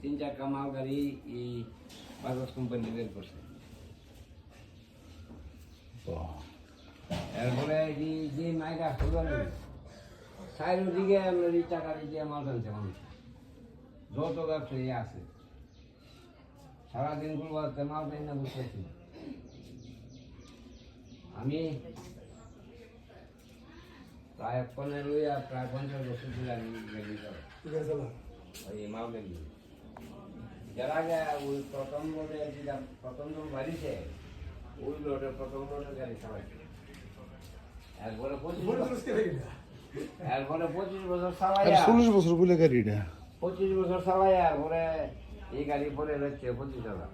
3-4 মাল গাড়ি এই বাজাজ কোম্পানি বের করছে। এরপরে যে মাইটা খুলবেন চারিদিকে আমরা এই টাকা দিয়ে মাল টানছে মানুষ, যত ব্যবসায়ী আছে সারাদিন গুলবাতে মাল টাই না বুঝতেছি। আমি প্রায় 15 প্রায় 50 বছর ধরে আমি গাড়ি চালাই, ওই মাল গাড়ি। যার আগে ওই প্রথম রোডে প্রথম যখন বাড়িছে ওই রোডে প্রথম রোডে গাড়ি চালাইছে। এরপরে 25 বছর চালাইয়া 40 বছর বলে গাড়িটা 25 বছর চালাইয়া পরে এই গাড়ি পরে হচ্ছে 25,000।